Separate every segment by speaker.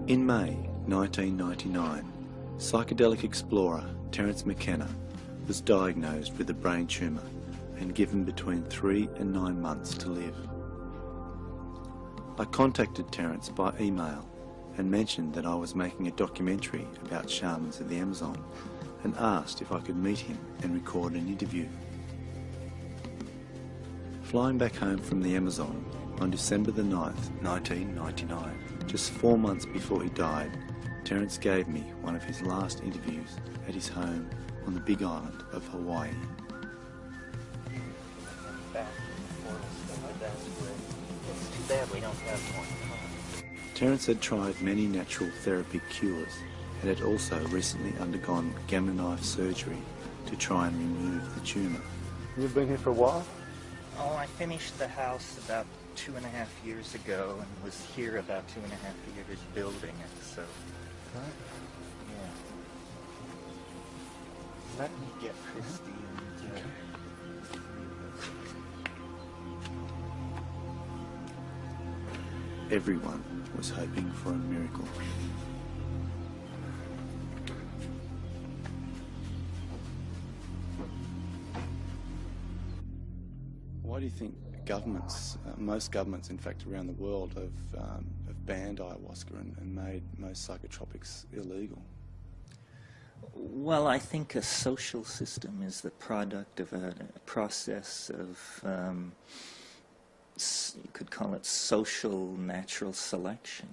Speaker 1: In May 1999, psychedelic explorer Terence McKenna was diagnosed with a brain tumour and given between 3 and 9 months to live. I contacted Terence by email and mentioned that I was making a documentary about shamans of the Amazon and asked if I could meet him and record an interview. Flying back home from the Amazon on December the 9th, 1999, just 4 months before he died, Terence gave me one of his last interviews at his home on the Big Island of Hawaii.
Speaker 2: It's too bad we don't have more time.
Speaker 1: Terence had tried many natural therapy cures and had also recently undergone gamma knife surgery to try and remove the tumour.
Speaker 3: You've been here for a while?
Speaker 2: Oh, I finished the house about 2.5 years ago and was here about 2.5 years building it, so...
Speaker 3: Right.
Speaker 2: Yeah. Let me get Christine.
Speaker 1: Everyone was hoping for a miracle. Why do you think governments, most governments in fact around the world, have banned ayahuasca and made most psychotropics illegal?
Speaker 2: Well, I think a social system is the product of a process of, you could call it social natural selection,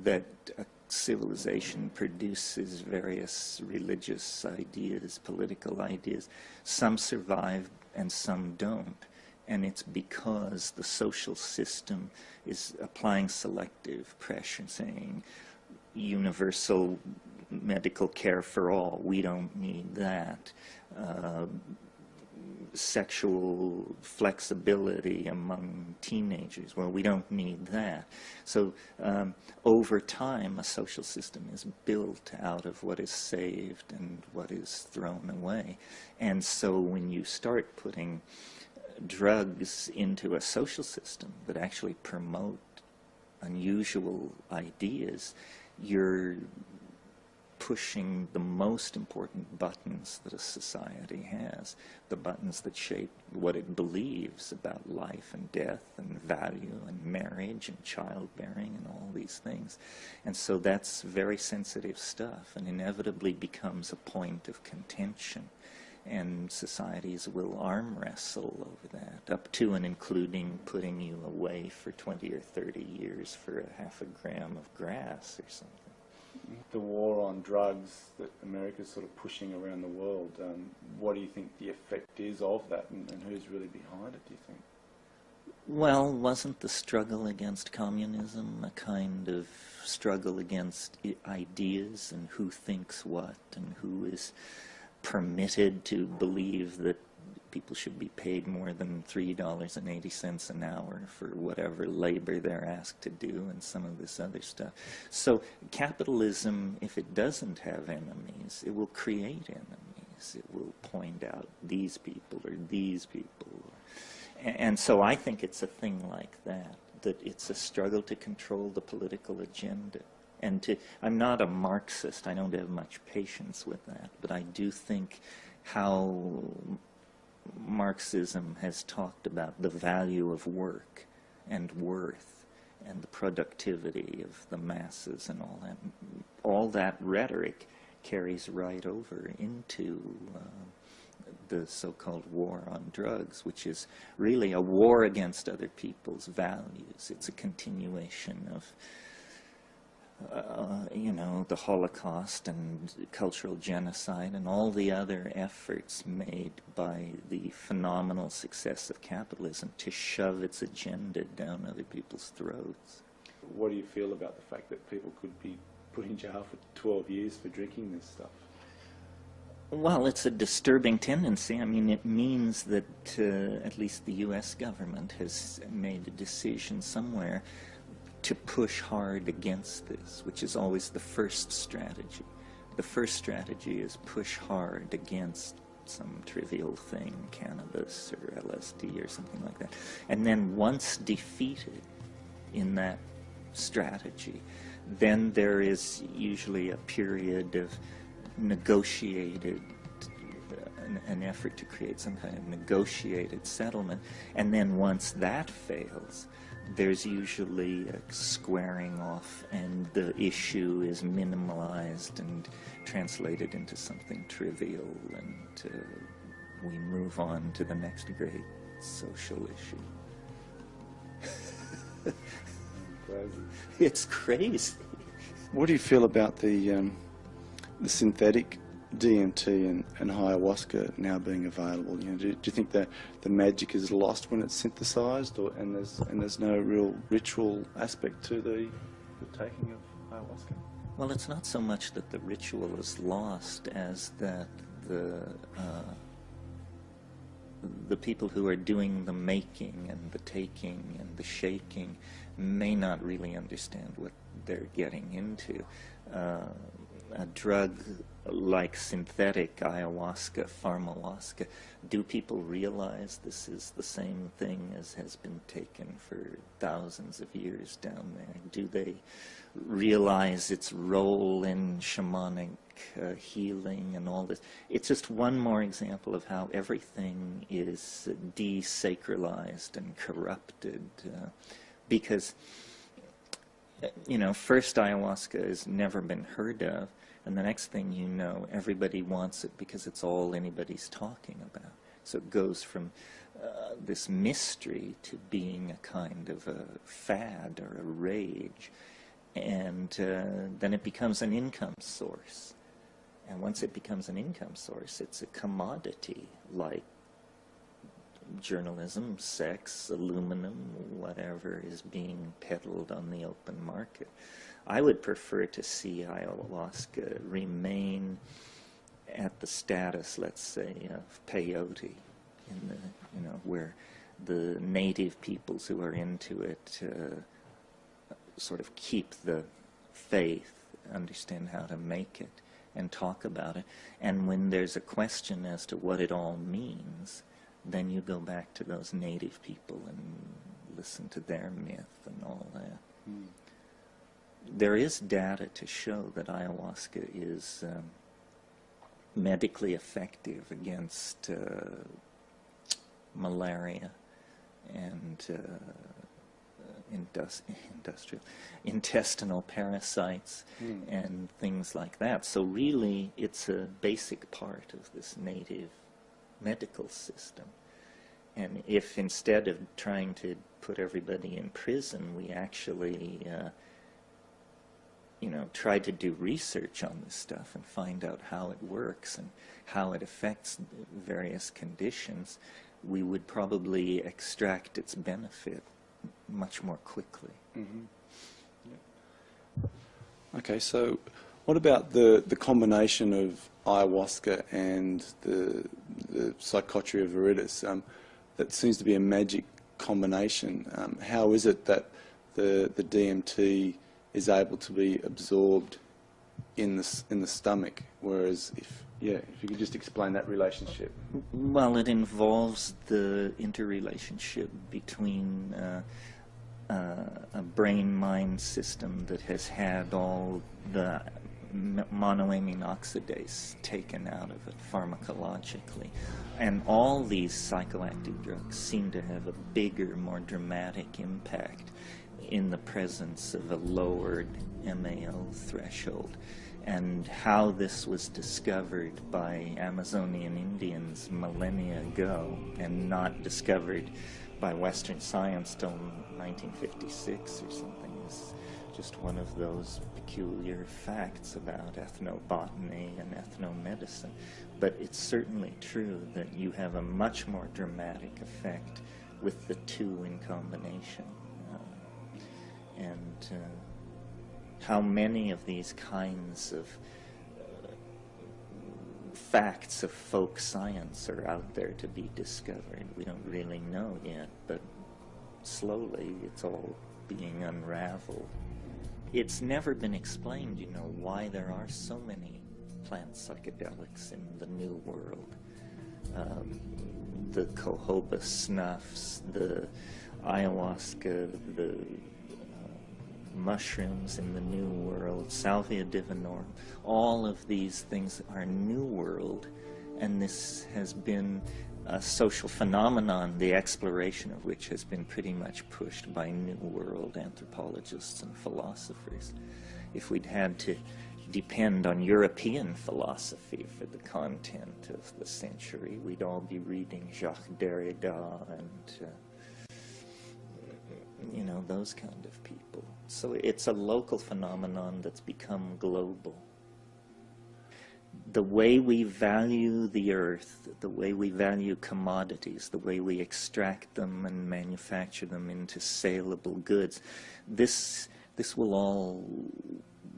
Speaker 2: that a civilization produces various religious ideas, political ideas. Some survive and some don't. And it's because the social system is applying selective pressure, saying universal medical care for all, we don't need that. Sexual flexibility among teenagers, well, we don't need that. So over time, a social system is built out of what is saved and what is thrown away. And so when you start putting drugs into a social system that actually promote unusual ideas, you're pushing the most important buttons that a society has, the buttons that shape what it believes about life and death and value and marriage and childbearing and all these things. And so that's very sensitive stuff and inevitably becomes a point of contention. And societies will arm wrestle over that, up to and including putting you away for 20 or 30 years for a half a gram of grass or something.
Speaker 1: The war on drugs that America's sort of pushing around the world, what do you think the effect is of that, and who's really behind it, do you think?
Speaker 2: Well, wasn't the struggle against communism a kind of struggle against ideas and who thinks what and who is permitted to believe that people should be paid more than $3.80 an hour for whatever labor they're asked to do and some of this other stuff. So capitalism, if it doesn't have enemies, it will create enemies. It will point out these people or these people. And so I think it's a thing like that, that it's a struggle to control the political agenda. And I'm not a Marxist, I don't have much patience with that, but I do think how Marxism has talked about the value of work and worth and the productivity of the masses and all that rhetoric carries right over into the so-called war on drugs, which is really a war against other people's values. It's a continuation of you know, the Holocaust and cultural genocide and all the other efforts made by the phenomenal success of capitalism to shove its agenda down other people's throats.
Speaker 1: What do you feel about the fact that people could be put in jail for 12 years for drinking this stuff?
Speaker 2: Well, it's a disturbing tendency. I mean, it means that at least the U.S. government has made a decision somewhere to push hard against this, which is always the first strategy. The first strategy is push hard against some trivial thing, cannabis or LSD or something like that. And then once defeated in that strategy. Then there is usually a period of negotiated, an effort to create some kind of negotiated settlement, and then once that fails, there's usually a squaring off, and the issue is minimalized and translated into something trivial, and we move on to the next great social issue.
Speaker 3: Crazy.
Speaker 2: It's crazy.
Speaker 1: What do you feel about the synthetic DMT and ayahuasca now being available? You know, do you think that the magic is lost when it's synthesized, and there's no real ritual aspect to the taking of ayahuasca?
Speaker 2: Well, it's not so much that the ritual is lost as that the people who are doing the making and the taking and the shaking may not really understand what they're getting into. A drug like synthetic ayahuasca, pharmahuasca, do people realize this is the same thing as has been taken for thousands of years down there? Do they realize its role in shamanic healing and all this? It's just one more example of how everything is desacralized and corrupted, because, you know, first ayahuasca has never been heard of, and the next thing you know, everybody wants it because it's all anybody's talking about. So it goes from this mystery to being a kind of a fad or a rage, and then it becomes an income source. And once it becomes an income source, it's a commodity like journalism, sex, aluminum, whatever is being peddled on the open market. I would prefer to see ayahuasca remain at the status, let's say, of peyote, in the, you know, where the native peoples who are into it sort of keep the faith, understand how to make it, and talk about it. And when there's a question as to what it all means, then you go back to those native people and listen to their myth and all that. Mm. There is data to show that ayahuasca is medically effective against malaria and intestinal parasites and things like that. So really, it's a basic part of this native medical system. And if instead of trying to put everybody in prison, we actually you know, try to do research on this stuff and find out how it works and how it affects various conditions, we would probably extract its benefit much more quickly.
Speaker 1: Mm-hmm. Yeah. Okay, so what about the combination of ayahuasca and the psychotria of viridis? That seems to be a magic combination. How is it that the DMT is able to be absorbed in the stomach, whereas if you could just explain that relationship.
Speaker 2: Well, it involves the interrelationship between a brain-mind system that has had all the monoamine oxidase taken out of it pharmacologically. And all these psychoactive drugs seem to have a bigger, more dramatic impact in the presence of a lowered MAO threshold. And how this was discovered by Amazonian Indians millennia ago and not discovered by Western science till 1956 or something is just one of those peculiar facts about ethnobotany and ethnomedicine. But it's certainly true that you have a much more dramatic effect with the two in combination. And how many of these kinds of facts of folk science are out there to be discovered? We don't really know yet, but slowly it's all being unraveled. It's never been explained, you know, why there are so many plant psychedelics in the New World. The jojoba snuffs, the ayahuasca, the mushrooms in the New World, Salvia divinorum. All of these things are New World, and this has been a social phenomenon, the exploration of which has been pretty much pushed by New World anthropologists and philosophers. If we'd had to depend on European philosophy for the content of the century, we'd all be reading Jacques Derrida and you know, those kind of people. So it's a local phenomenon that's become global. The way we value the earth, the way we value commodities, the way we extract them and manufacture them into saleable goods, this will all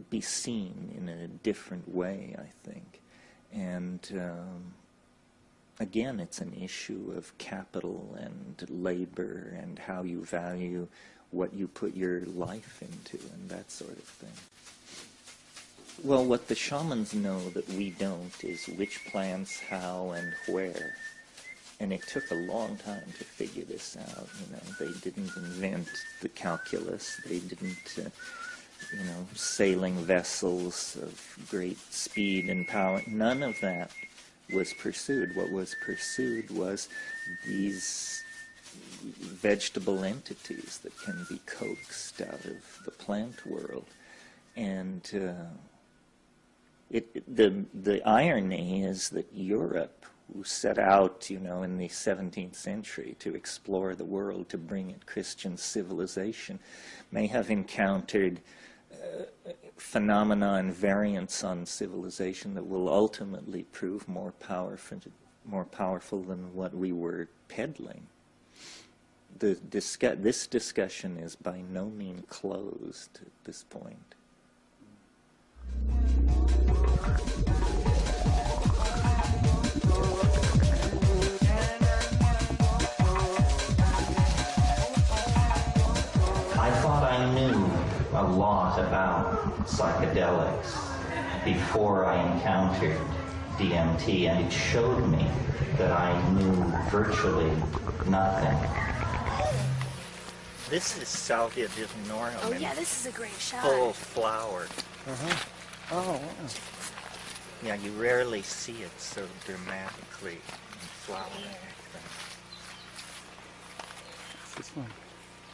Speaker 2: be seen in a different way, I think. And again, it's an issue of capital and labor and how you value what you put your life into and that sort of thing. Well, what the shamans know that we don't is which plants, how, and where. And it took a long time to figure this out. You know, they didn't invent the calculus. They didn't, you know, sailing vessels of great speed and power. None of that was pursued. What was pursued was these vegetable entities that can be coaxed out of the plant world. And the irony is that Europe, who set out, you know, in the 17th century to explore the world, to bring it Christian civilization, may have encountered phenomena and variants on civilization that will ultimately prove more powerful than what we were peddling. This discussion is by no means closed at this point.
Speaker 4: I thought I knew a lot about psychedelics before I encountered DMT, and it showed me that I knew virtually nothing.
Speaker 2: This is Salvia divinorum.
Speaker 5: Oh yeah, this is a great shot.
Speaker 2: Full flower.
Speaker 3: Oh, wow.
Speaker 2: Yeah, you rarely see it so dramatically in flower.
Speaker 3: This one.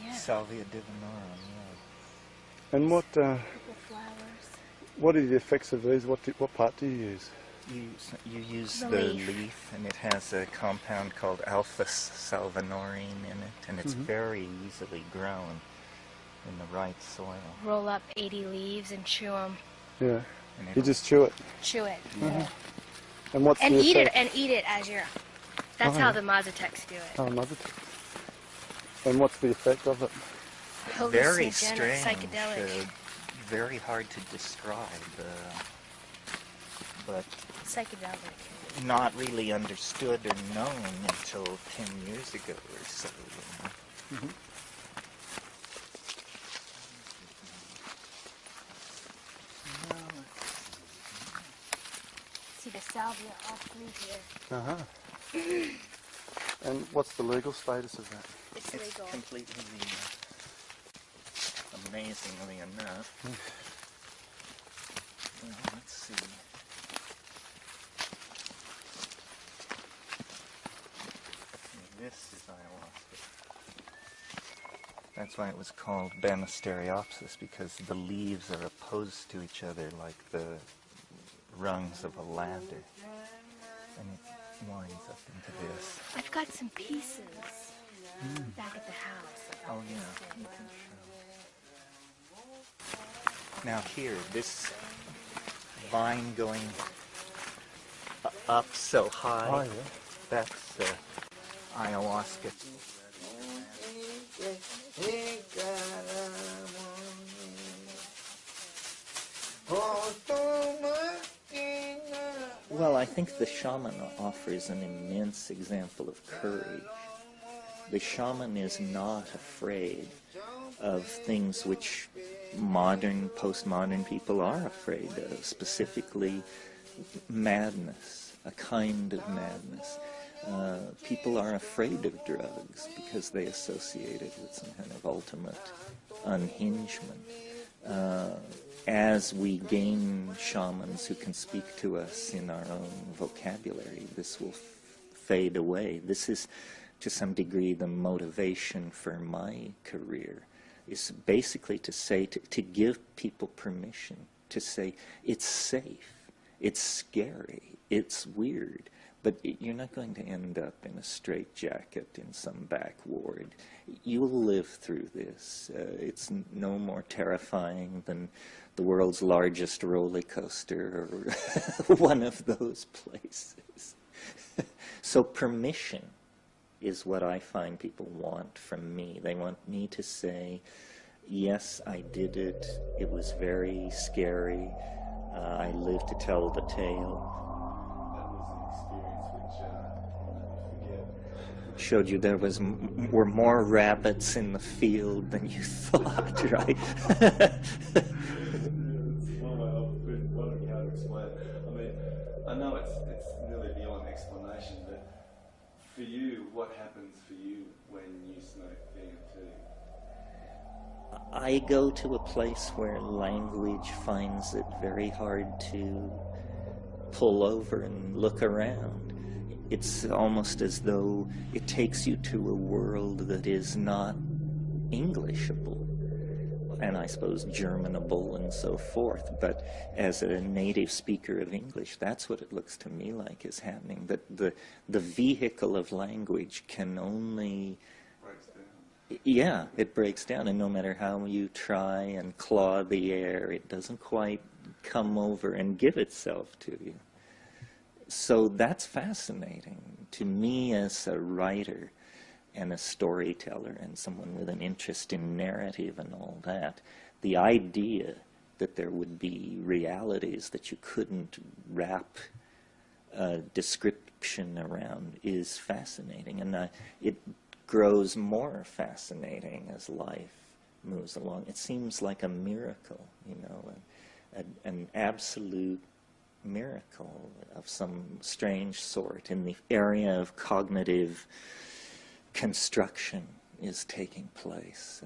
Speaker 5: Yeah.
Speaker 2: Salvia divinorum, yeah.
Speaker 3: And what
Speaker 5: Purple flowers.
Speaker 3: what are the effects of these? What part do you use?
Speaker 2: You use
Speaker 5: The
Speaker 2: the
Speaker 5: leaf.
Speaker 2: leaf, and it has a compound called alpha salvinorin in it, and it's very easily grown in the right soil.
Speaker 5: Roll up 80 leaves and chew them.
Speaker 3: Yeah.
Speaker 2: And
Speaker 3: You just chew it.
Speaker 5: Chew it. Yeah.
Speaker 3: And what's
Speaker 5: And
Speaker 3: the
Speaker 5: eat it.
Speaker 3: effect?
Speaker 5: And eat it as you're. That's
Speaker 3: Oh,
Speaker 5: how
Speaker 3: yeah.
Speaker 5: the Mazatecs do it.
Speaker 3: Oh, another. And what's the effect of it?
Speaker 2: Very
Speaker 5: Hallucinogenic,
Speaker 2: strange,
Speaker 5: psychedelic.
Speaker 2: very hard to describe, but
Speaker 5: Psychedelic.
Speaker 2: not really understood or known until 10 years ago or so. You know?
Speaker 5: See the salvia all through here.
Speaker 3: Uh-huh. And what's the legal status of that?
Speaker 5: It's
Speaker 2: It's
Speaker 5: legal.
Speaker 2: completely legal. Amazingly enough. Well, let's see. This is ayahuasca. That's why it was called Banisteriopsis, because the leaves are opposed to each other like the rungs of a ladder. And it winds up into this.
Speaker 5: I've got some pieces back at the house.
Speaker 2: Oh yeah, you can show. Now here, this vine going up so high,
Speaker 3: Oh, yeah.
Speaker 2: that's ayahuasca. Well, I think the shaman offers an immense example of courage. The shaman is not afraid of things which modern, postmodern people are afraid of, specifically madness, a kind of madness. People are afraid of drugs because they associate it with some kind of ultimate unhingement. as we gain shamans who can speak to us in our own vocabulary, this will fade away. This is, to some degree, the motivation for my career, is basically to say, to give people permission, to say, it's safe, it's scary, it's weird, but you're not going to end up in a straitjacket in some back ward. You'll live through this. It's no more terrifying than the world's largest roller coaster or one of those places. So permission is what I find people want from me. They want me to say, yes, I did it. It was very scary. I lived to tell the tale. That was an experience which I'll never forget. Showed you there were more rabbits in the field than you thought, right?
Speaker 1: Wondering how to explain it. I mean, I know it's really beyond explanation, but for you, what happens for you when you smoke DMT?
Speaker 2: I go to a place where language finds it very hard to pull over and look around. It's almost as though it takes you to a world that is not Englishable, and I suppose Germanable and so forth, but as a native speaker of English, that's what it looks to me like is happening, that the vehicle of language can only...
Speaker 1: Breaks down.
Speaker 2: Yeah, it breaks down, and no matter how you try and claw the air, it doesn't quite come over and give itself to you. So that's fascinating to me as a writer and a storyteller and someone with an interest in narrative and all that. The idea that there would be realities that you couldn't wrap a description around is fascinating, and it grows more fascinating as life moves along. It seems like a miracle, you know, an absolute miracle of some strange sort in the area of cognitive construction is taking place.